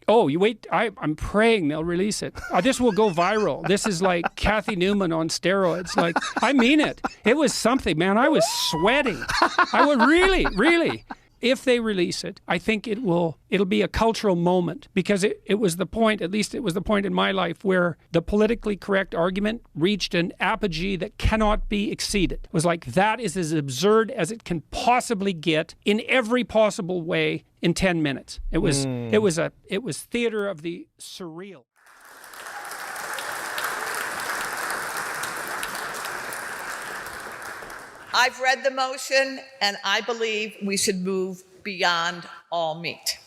Oh, you wait. I'm praying they'll release it. This will go viral. This is like Kathy Newman on steroids. Like, I mean it. It was something, man. I was sweating. I would really. If they release it, I think it'll be a cultural moment, because it was the point, at least it was the point in my life, where the politically correct argument reached an apogee that cannot be exceeded. It was like, that is as absurd as it can possibly get in every possible way in 10 minutes. It was theater of the surreal. I've read the motion, and I believe we should move beyond all meat.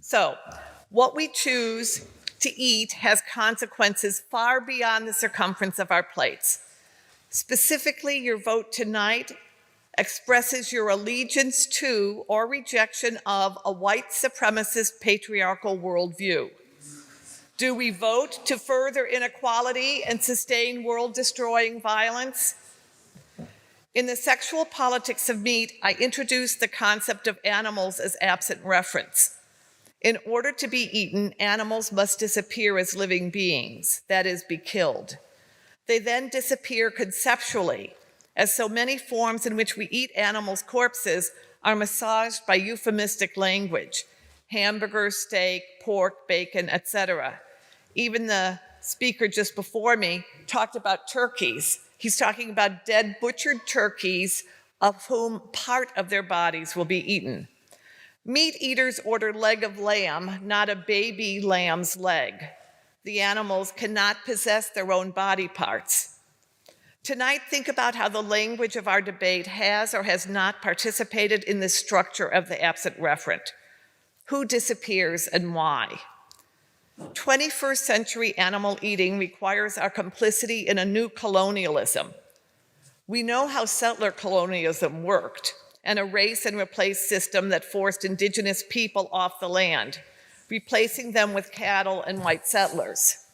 So, what we choose to eat has consequences far beyond the circumference of our plates. Specifically, your vote tonight expresses your allegiance to or rejection of a white supremacist patriarchal worldview. Do we vote to further inequality and sustain world-destroying violence? In the sexual politics of meat, I introduced the concept of animals as absent reference. In order to be eaten, animals must disappear as living beings, that is, be killed. They then disappear conceptually, as so many forms in which we eat animals' corpses are massaged by euphemistic language: hamburger, steak, pork, bacon, etc. Even the speaker just before me talked about turkeys. He's talking about dead, butchered turkeys, of whom part of their bodies will be eaten. Meat eaters order leg of lamb, not a baby lamb's leg. The animals cannot possess their own body parts. Tonight, think about how the language of our debate has or has not participated in the structure of the absent referent. Who disappears and why? 21st century animal eating requires our complicity in a new colonialism. We know how settler colonialism worked, an erase and replace system that forced indigenous people off the land, replacing them with cattle and white settlers.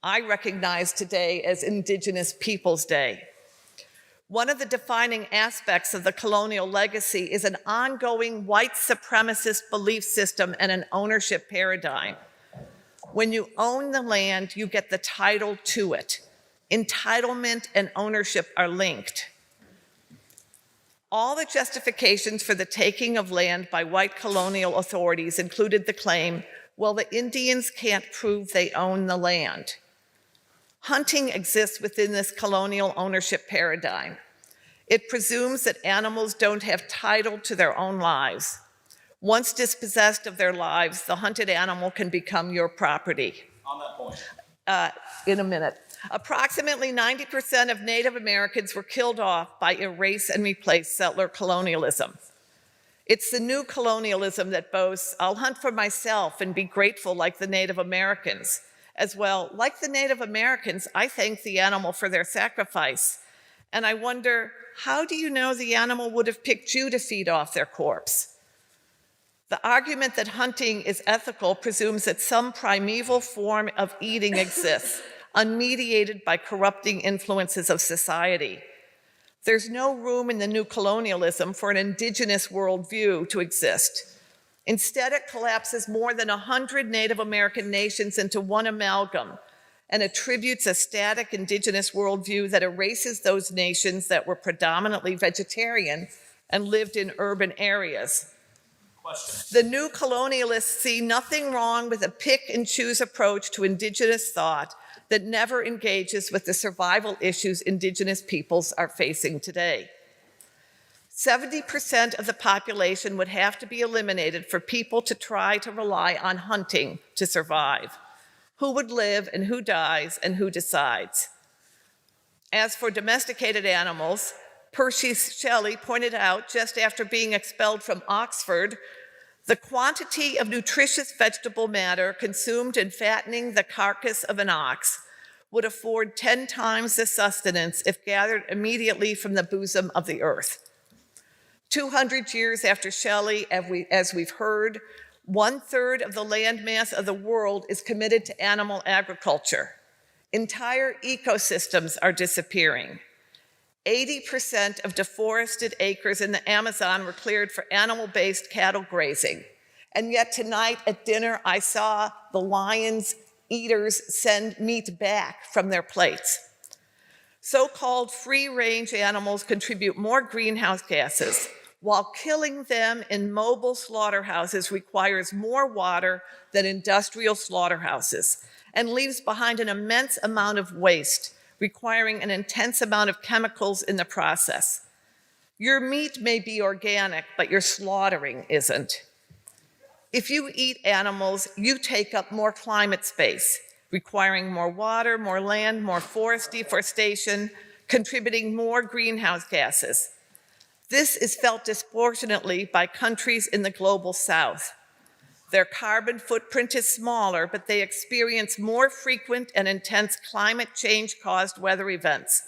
I recognize today as Indigenous Peoples' Day. One of the defining aspects of the colonial legacy is an ongoing white supremacist belief system and an ownership paradigm. When you own the land, you get the title to it. Entitlement and ownership are linked. All the justifications for the taking of land by white colonial authorities included the claim, well, the Indians can't prove they own the land. Hunting exists within this colonial ownership paradigm. It presumes that animals don't have title to their own lives. Once dispossessed of their lives, the hunted animal can become your property. On that point. In a minute. Approximately 90% of Native Americans were killed off by erase and replace settler colonialism. It's the new colonialism that boasts, I'll hunt for myself and be grateful like the Native Americans. As well, like the Native Americans, I thank the animal for their sacrifice. And I wonder, how do you know the animal would have picked you to feed off their corpse? The argument that hunting is ethical presumes that some primeval form of eating exists, unmediated by corrupting influences of society. There's no room in the new colonialism for an indigenous worldview to exist. Instead, it collapses more than 100 Native American nations into one amalgam and attributes a static indigenous worldview that erases those nations that were predominantly vegetarian and lived in urban areas. The new colonialists see nothing wrong with a pick-and-choose approach to indigenous thought that never engages with the survival issues indigenous peoples are facing today. 70% of the population would have to be eliminated for people to try to rely on hunting to survive. Who would live and who dies and who decides? As for domesticated animals, Percy Shelley pointed out just after being expelled from Oxford, the quantity of nutritious vegetable matter consumed in fattening the carcass of an ox would afford 10 times the sustenance if gathered immediately from the bosom of the earth. 200 years after Shelley, as we've heard, 1/3 of the landmass of the world is committed to animal agriculture. Entire ecosystems are disappearing. 80% of deforested acres in the Amazon were cleared for animal-based cattle grazing, And yet tonight at dinner, I saw the lions eaters send meat back from their plates. So-called free-range animals contribute more greenhouse gases, while killing them in mobile slaughterhouses requires more water than industrial slaughterhouses and leaves behind an immense amount of waste, requiring an intense amount of chemicals in the process. Your meat may be organic, but your slaughtering isn't. If you eat animals, you take up more climate space, requiring more water, more land, more forest deforestation, contributing more greenhouse gases. This is felt disproportionately by countries in the global south. Their carbon footprint is smaller, but they experience more frequent and intense climate change-caused weather events.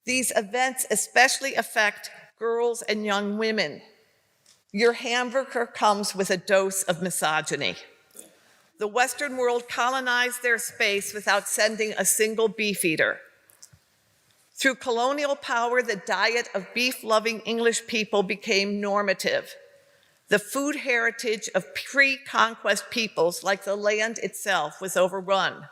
These events especially affect girls and young women. Your hamburger comes with a dose of misogyny. The Western world colonized their space without sending a single beef eater. Through colonial power, the diet of beef-loving English people became normative. The food heritage of pre-conquest peoples, like the land itself, was overrun.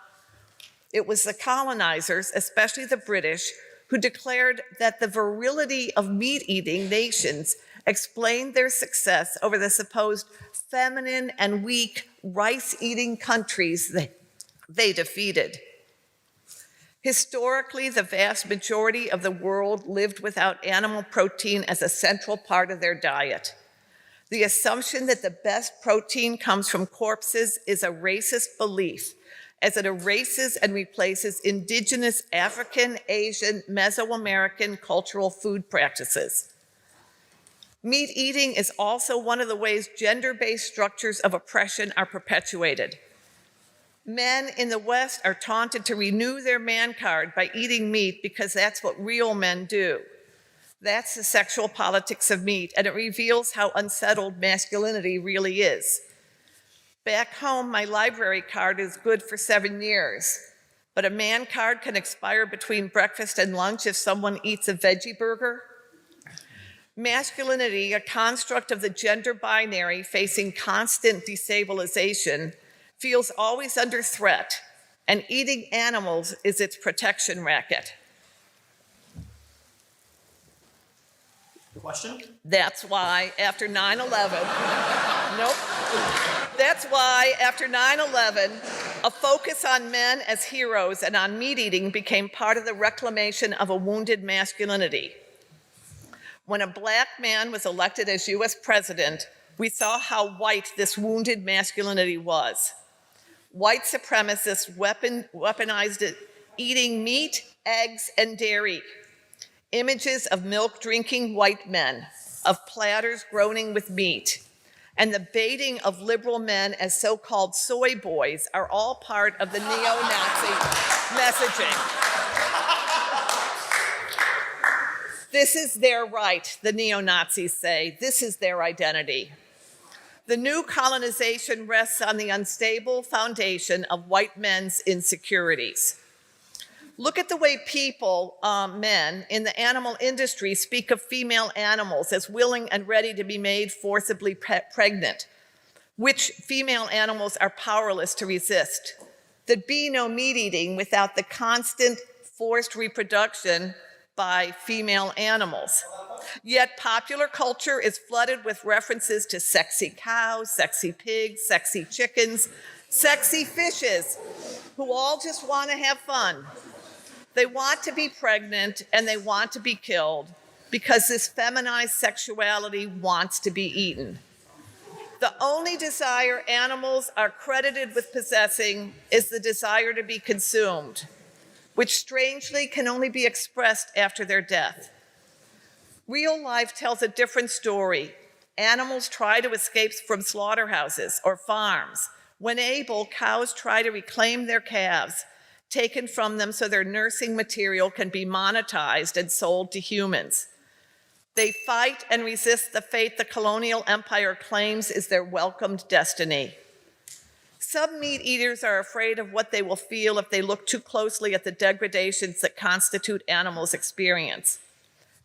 It was the colonizers, especially the British, who declared that the virility of meat-eating nations explained their success over the supposed feminine and weak rice-eating countries they defeated. Historically, the vast majority of the world lived without animal protein as a central part of their diet. The assumption that the best protein comes from corpses is a racist belief, as it erases and replaces indigenous African, Asian, Mesoamerican cultural food practices. Meat eating is also one of the ways gender-based structures of oppression are perpetuated. Men in the West are taunted to renew their man card by eating meat because that's what real men do. That's the sexual politics of meat, and it reveals how unsettled masculinity really is. Back home, my library card is good for 7 years, but a man card can expire between breakfast and lunch if someone eats a veggie burger. Masculinity, a construct of the gender binary facing constant destabilization, feels always under threat, and eating animals is its protection racket. Question? That's why after 9/11, nope. That's why after 9/11, a focus on men as heroes and on meat eating became part of the reclamation of a wounded masculinity. When a Black man was elected as US president, we saw how white this wounded masculinity was. White supremacists weaponized it, eating meat, eggs, and dairy. Images of milk-drinking white men, of platters groaning with meat, and the baiting of liberal men as so-called soy boys are all part of the neo-Nazi messaging. This is their right, the neo-Nazis say. This is their identity. The new colonization rests on the unstable foundation of white men's insecurities. Look at the way people, men, in the animal industry speak of female animals as willing and ready to be made forcibly pregnant, which female animals are powerless to resist. There'd be no meat eating without the constant forced reproduction by female animals. Yet popular culture is flooded with references to sexy cows, sexy pigs, sexy chickens, sexy fishes, who all just want to have fun. They want to be pregnant and they want to be killed because this feminized sexuality wants to be eaten. The only desire animals are credited with possessing is the desire to be consumed, which strangely can only be expressed after their death. Real life tells a different story. Animals try to escape from slaughterhouses or farms. When able, cows try to reclaim their calves, taken from them so their nursing material can be monetized and sold to humans. They fight and resist the fate the colonial empire claims is their welcomed destiny. Some meat eaters are afraid of what they will feel if they look too closely at the degradations that constitute animals' experience.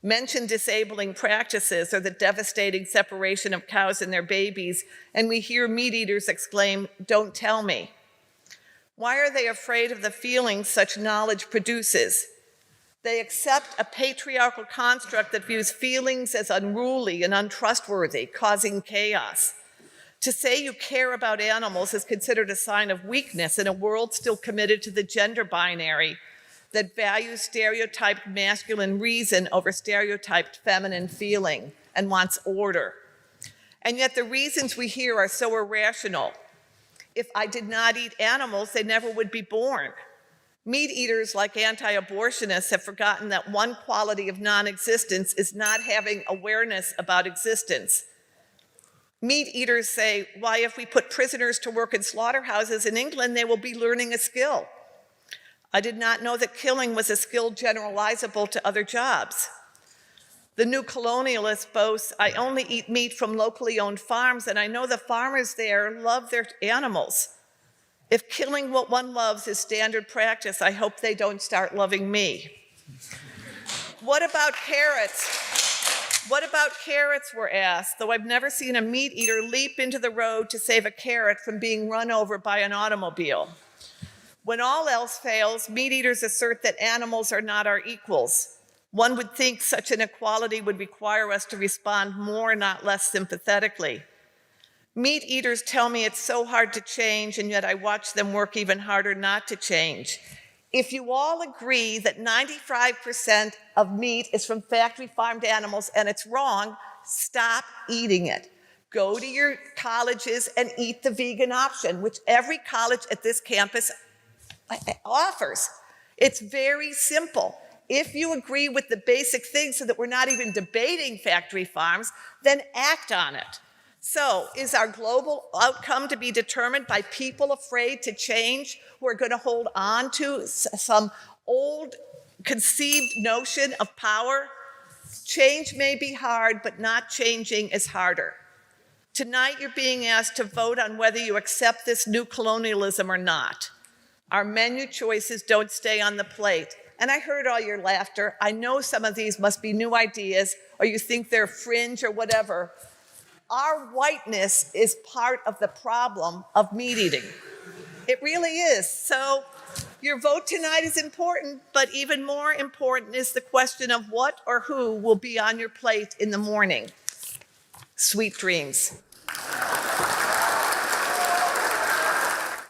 Mention disabling practices or the devastating separation of cows and their babies, and we hear meat eaters exclaim, "Don't tell me." Why are they afraid of the feelings such knowledge produces? They accept a patriarchal construct that views feelings as unruly and untrustworthy, causing chaos. To say you care about animals is considered a sign of weakness in a world still committed to the gender binary that values stereotyped masculine reason over stereotyped feminine feeling and wants order. And yet the reasons we hear are so irrational. If I did not eat animals, they never would be born. Meat eaters, like anti-abortionists, have forgotten that one quality of non-existence is not having awareness about existence. Meat eaters say, why, if we put prisoners to work in slaughterhouses in England, they will be learning a skill. I did not know that killing was a skill generalizable to other jobs. The new colonialist boasts, I only eat meat from locally owned farms, and I know the farmers there love their animals. If killing what one loves is standard practice, I hope they don't start loving me. What about carrots? What about carrots, we're asked, though I've never seen a meat eater leap into the road to save a carrot from being run over by an automobile. When all else fails, meat eaters assert that animals are not our equals. One would think such an equality would require us to respond more, not less sympathetically. Meat eaters tell me it's so hard to change, and yet I watch them work even harder not to change. If you all agree that 95% of meat is from factory farmed animals and it's wrong, stop eating it. Go to your colleges and eat the vegan option, which every college at this campus offers. It's very simple. If you agree with the basic things so that we're not even debating factory farms, then act on it. So, is our global outcome to be determined by people afraid to change who are going to hold on to some old conceived notion of power? Change may be hard, but not changing is harder. Tonight, you're being asked to vote on whether you accept this new colonialism or not. Our menu choices don't stay on the plate. And I heard all your laughter. I know some of these must be new ideas, or you think they're fringe or whatever. Our whiteness is part of the problem of meat eating. It really is. So your vote tonight is important, but even more important is the question of what or who will be on your plate in the morning. Sweet dreams.